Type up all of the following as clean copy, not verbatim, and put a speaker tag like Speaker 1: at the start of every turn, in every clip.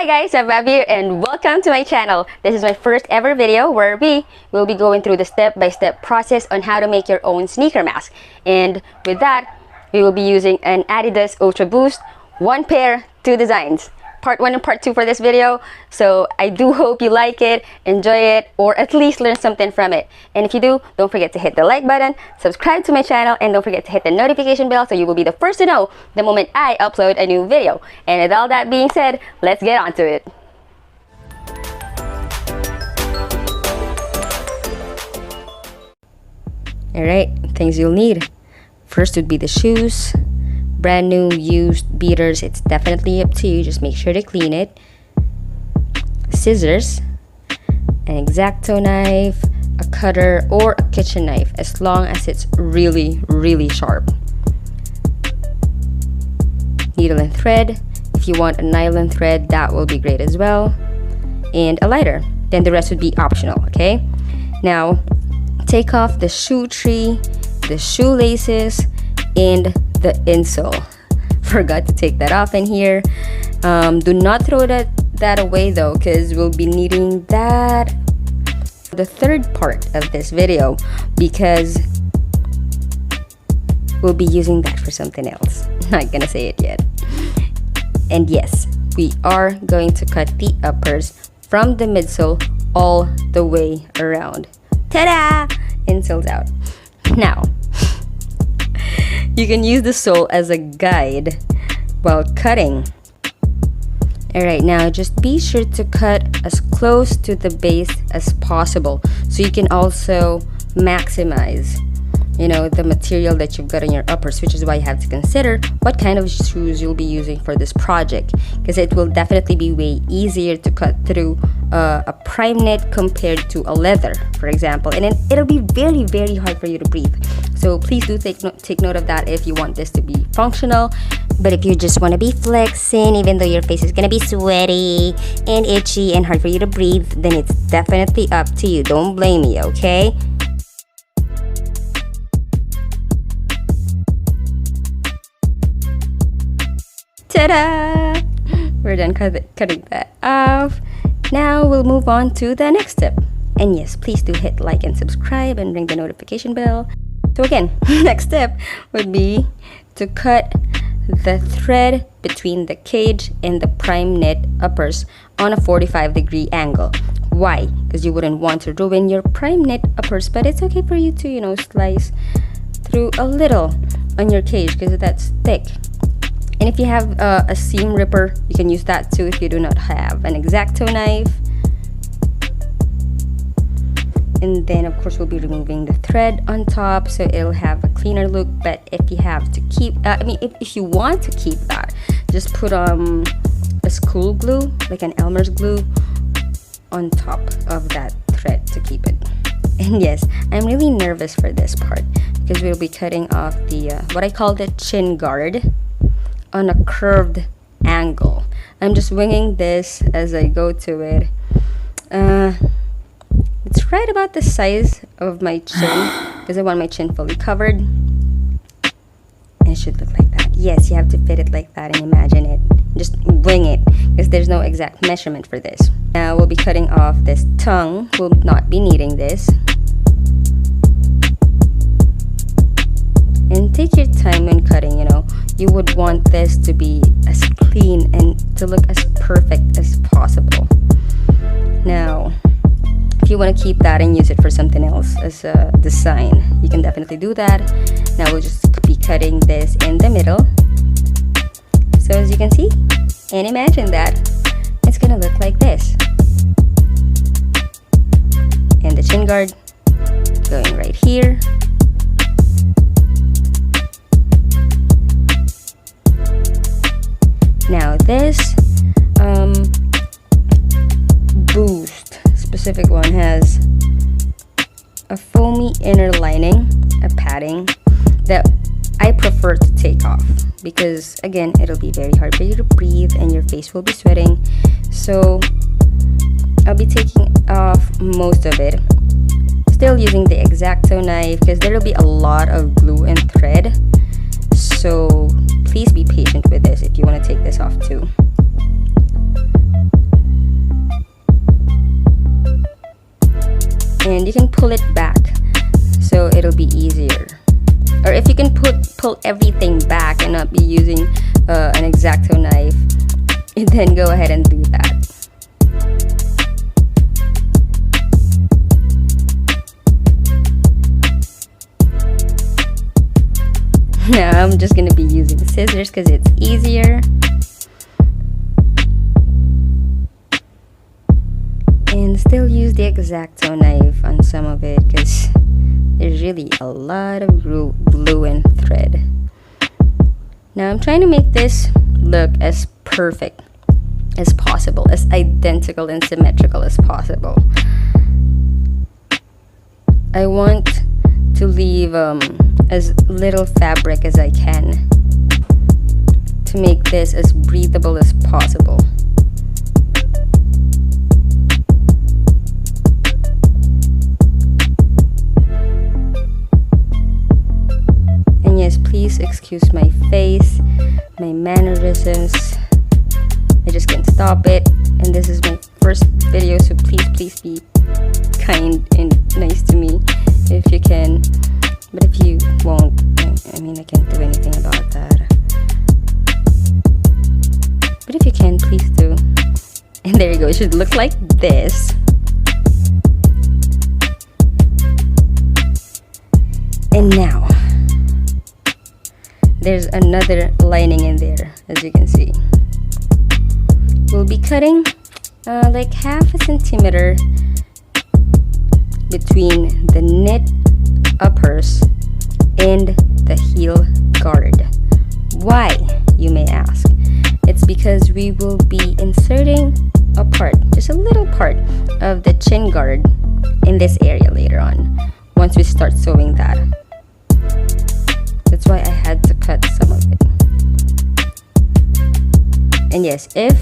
Speaker 1: Hi guys, I'm Abby here and welcome to my channel. This is my first ever video where we will be going through the step-by-step process on how to make your own sneaker mask. And with that, we will be using an Adidas Ultraboost, one pair, two designs. Part 1 and part 2 for this video. So I do hope you like it, enjoy it, or at least learn something from it. And if you do, don't forget to hit the like button, subscribe to my channel, and don't forget to hit the notification bell so you will be the first to know the moment I upload a new video. And with all that being said, let's get on to it. Alright, things you'll need. First would be the shoes. Brand new, used, beaters, it's definitely up to you. Just make sure to clean it. Scissors, an X-Acto knife, a cutter, or a kitchen knife, as long as it's really, really sharp. Needle and thread. If you want a nylon thread, that will be great as well. And a lighter. Then the rest would be optional, okay? Now, take off the shoe tree, the shoelaces, and the insole. Forgot to take that off in here. Do not throw that away though, because we'll be needing that for the third part of this video, because we'll be using that for something else. Not gonna say it yet. And yes, we are going to cut the uppers from the midsole all the way around. Ta-da! Insoles out. Now, you can use the sole as a guide while cutting. Alright, now just be sure to cut as close to the base as possible so you can also maximize, the material that you've got on your uppers, which is why you have to consider what kind of shoes you'll be using for this project, because it will definitely be way easier to cut through a prime knit compared to a leather, for example, and then it'll be very, very hard for you to breathe. So please do take note of that if you want this to be functional. But if you just want to be flexing, even though your face is gonna be sweaty and itchy and hard for you to breathe, then it's definitely up to you. Don't blame me, okay? Ta-da! We're done cutting that off. Now we'll move on to the next step. And yes, please do hit like and subscribe and ring the notification bell. So again, next step would be to cut the thread between the cage and the prime knit uppers on a 45-degree angle. Why? Because you wouldn't want to ruin your prime knit uppers, but it's okay for you to, slice through a little on your cage because that's thick. And if you have a seam ripper, you can use that too if you do not have an X-Acto knife. And then of course we'll be removing the thread on top so it'll have a cleaner look. But if you have to keep, if you want to keep that, just put a school glue, like an Elmer's glue, on top of that thread to keep it. And yes, I'm really nervous for this part because we'll be cutting off the what I call the chin guard on a curved angle. I'm just winging this as I go to it. It's right about the size of my chin because I want my chin fully covered. And it should look like that. Yes, you have to fit it like that and imagine it. Just wing it because there's no exact measurement for this. Now we'll be cutting off this tongue. We'll not be needing this. And take your time when cutting, You would want this to be as clean and to look as perfect as possible. Now, if you want to keep that and use it for something else as a design, you can definitely do that. Now we'll just be cutting this in the middle. So as you can see, and imagine that, it's gonna look like this. And the chin guard going right here. Now this Boost specific one has a foamy inner lining, a padding that I prefer to take off because again it'll be very hard for you to breathe and your face will be sweating. So I'll be taking off most of it, still using the X-Acto knife because there will be a lot of glue and thread. So please be patient with this if you want to take this off too. and you can pull it back so it'll be easier. Or if you can pull everything back and not be using an X-Acto knife, then go ahead and do that. Now I'm just gonna be using scissors because it's easier. And still use the X-Acto knife on some of it because there's really a lot of glue and thread. Now I'm trying to make this look as perfect as possible, as identical and symmetrical as possible. I want to leave as little fabric as I can to make this as breathable as possible. And yes, please excuse my face, my mannerisms. I just can't stop it, and this is my first video, so please be kind and nice to me if you can. But if you won't, I mean, I can't do anything about that. But if you can, please do. And there you go, it should look like this. And now there's another lining in there, as you can see. We'll be cutting like 1/2 centimeter between the knit uppers and the heel guard. Why, you may ask? It's because we will be inserting a part, just a little part of the chin guard in this area later on, once we start sewing that. That's why I had to cut some of it. And yes, if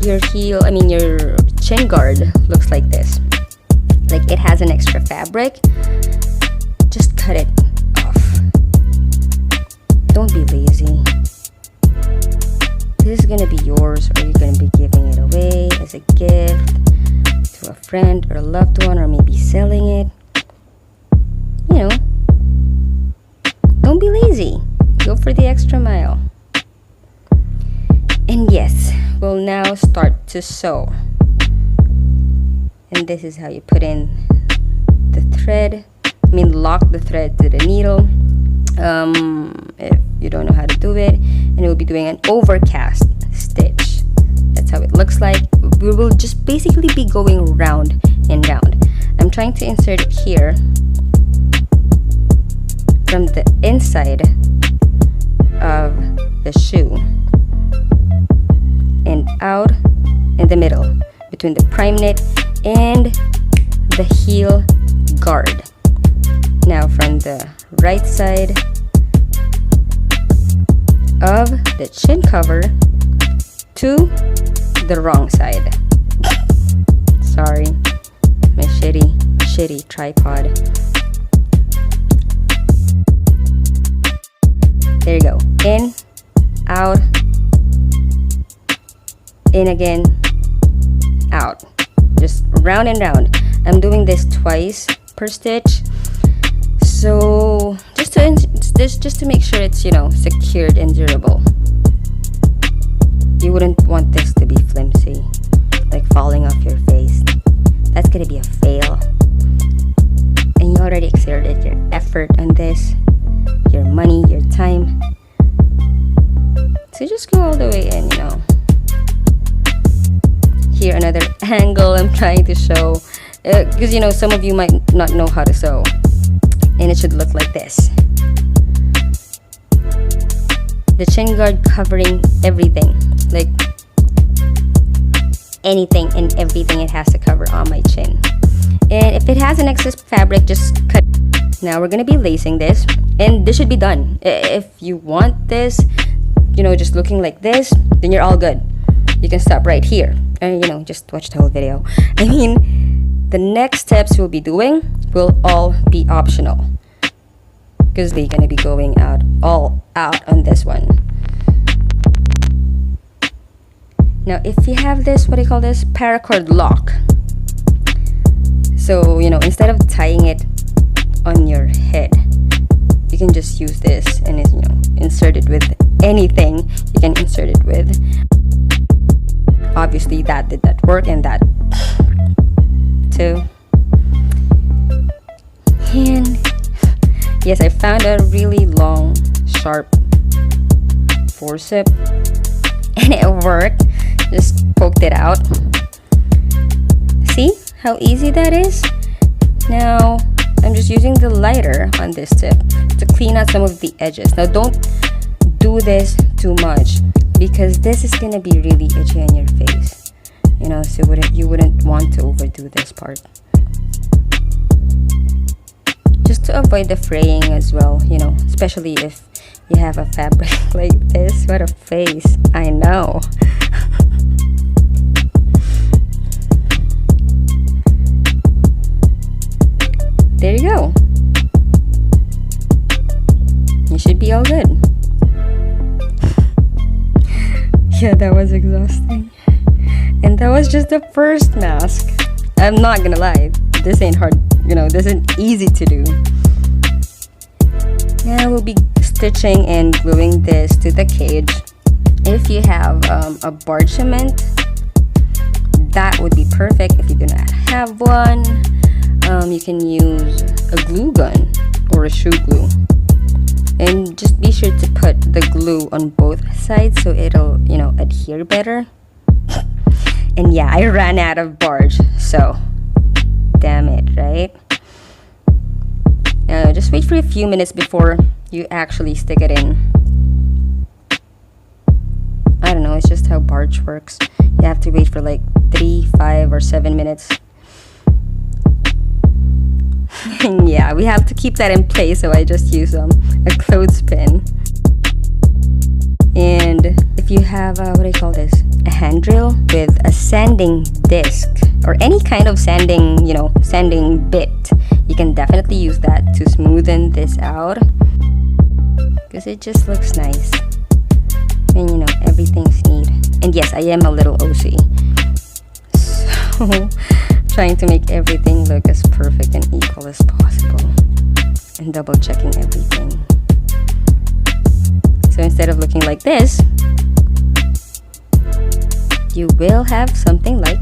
Speaker 1: your your chin guard looks like this, like it has an extra fabric, just cut it off. Don't be lazy. This is gonna be yours, or you're gonna be giving it away as a gift to a friend or a loved one, or maybe selling it. You know, don't be lazy. Go for the extra mile. And yes, we'll now start to sew. And this is how you put in the thread. Lock the thread to the needle. If you don't know how to do it, and we'll be doing an overcast stitch. That's how it looks like. We will just basically be going round and round. I'm trying to insert it here from the inside of the shoe and out in the middle between the prime knit and the heel guard. Now from the right side of the chin cover to the wrong side. Sorry, my shitty tripod. There you go. In, out, in again, out. Just round and round. I'm doing this twice per stitch. So just to make sure it's, secured and durable. You wouldn't want this to be flimsy, like falling off your face. That's gonna be a fail. And you already exerted your effort on this, your money, your time. So just go all the way in, Here, another angle I'm trying to show. Because, some of you might not know how to sew. And it should look like this. The chin guard covering everything. Like, anything and everything it has to cover on my chin. And if it has an excess fabric, just cut. Now we're going to be lacing this. And this should be done. If you want this, just looking like this, then you're all good. You can stop right here. Just watch the whole video. The next steps we'll be doing will all be optional, because they're going to be going all out on this one. Now if you have this, what do you call this? Paracord lock. So, you know, instead of tying it on your head, you can just use this and you know, insert it with anything you can insert it with. Obviously that did not work, and that too. And yes, I found a really long sharp forceps and it worked. Just poked it out. See how easy that is? Now I'm just using the lighter on this tip to clean out some of the edges. Now don't do this too much because this is gonna be really itchy on your face, you know, so you wouldn't want to overdo this part, just to avoid the fraying as well, you know, especially if you have a fabric like this. What a face, I know. There you go. You should be all good. Yeah, that was exhausting. And that was just the first mask. I'm not gonna lie, this ain't hard, you know, this isn't easy to do. Now we'll be stitching and gluing this to the cage. If you have a barge cement, that would be perfect. If you do not have one, you can use a glue gun or a shoe glue. And just be sure to put the glue on both sides so it'll, you know, adhere better. And yeah, I ran out of barge, so damn it, right? Just wait for a few minutes before you actually stick it in. I don't know, it's just how barge works. You have to wait for like 3, 5, or 7 minutes. And yeah, we have to keep that in place, so I just use a clothespin. And if you have what do you call this, a hand drill with a sanding disc or any kind of sanding, you know, sanding bit, you can definitely use that to smoothen this out, because it just looks nice and, you know, everything's neat. And yes, I am a little OC, so trying to make everything look as perfect and equal as possible and double checking everything. So instead of looking like this, you will have something like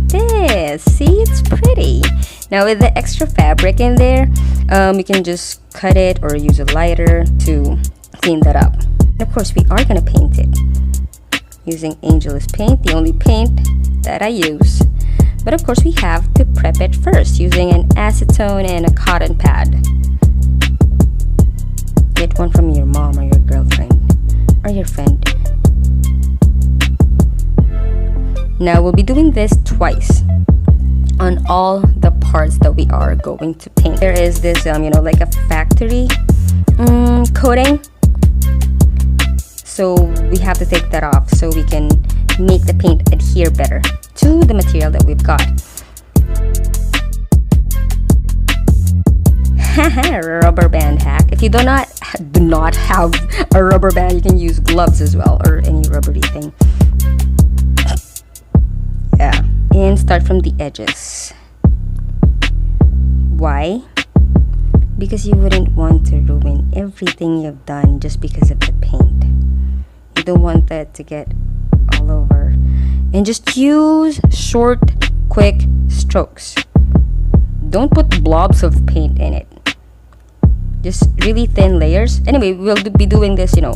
Speaker 1: this. See, it's pretty. Now with the extra fabric in there, you can just cut it or use a lighter to clean that up. And of course, we are gonna paint it using Angelus paint, the only paint that I use. But of course, we have to prep it first using an acetone and a cotton pad. Get one from your mom or your girlfriend or your friend. Now we'll be doing this twice on all the parts that we are going to paint. There is this, you know, like a factory coating. So we have to take that off so we can make the paint adhere better to the material that we've got. Rubber band hack. If you do not have a rubber band, you can use gloves as well, or any rubbery thing. Yeah, and start from the edges. Why? Because you wouldn't want to ruin everything you've done just because of the paint. You don't want that to get all over. And just use short, quick strokes. Don't put blobs of paint in it. Just really thin layers. Anyway, we'll be doing this, you know,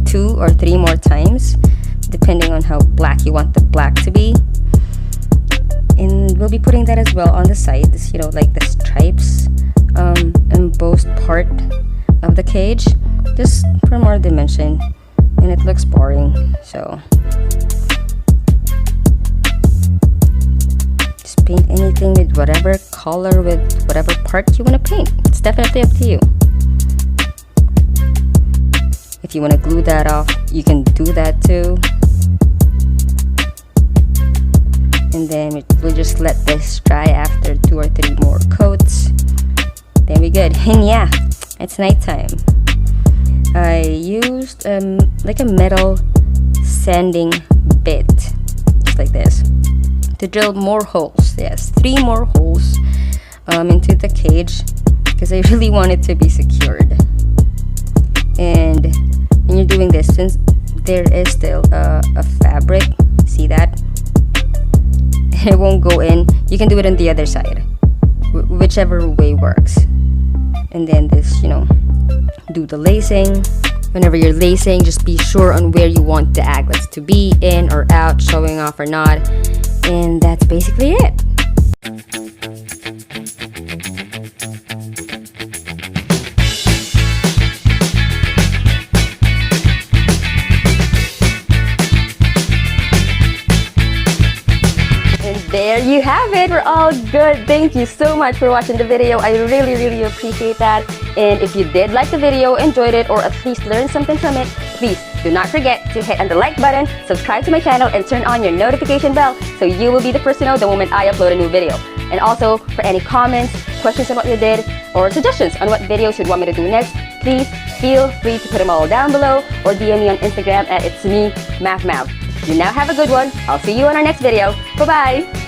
Speaker 1: 2 or 3 more times, depending on how black you want the black to be. And we'll be putting that as well on the sides, you know, like the stripes, embossed part of the cage, just for more dimension. And it looks boring, so just paint anything with whatever color, with whatever part you want to paint. It's definitely up to you. If you want to glue that off, you can do that too. And then we'll just let this dry after 2 or 3 more coats. Then we're good. And yeah, it's nighttime. I used like a metal sanding bit, just like this, to drill more holes yes, 3 more holes into the cage because I really want it to be secured. And when you're doing this, since there is still a fabric, see that? It won't go in. You can do it on the other side, whichever way works. And then this, you know, do the lacing. Whenever you're lacing, just be sure on where you want the aglets to be, in or out, showing off or not. And that's basically it. There you have it. We're all good. Thank you so much for watching the video. I really appreciate that. And if you did like the video, enjoyed it, or at least learned something from it, please do not forget to hit on the like button, subscribe to my channel, and turn on your notification bell so you will be the first to know the moment I upload a new video. And also, for any comments, questions on what we did, or suggestions on what videos you'd want me to do next, please feel free to put them all down below or DM me on Instagram at itsme.mathmav. You now have a good one. I'll see you on our next video. Bye-bye!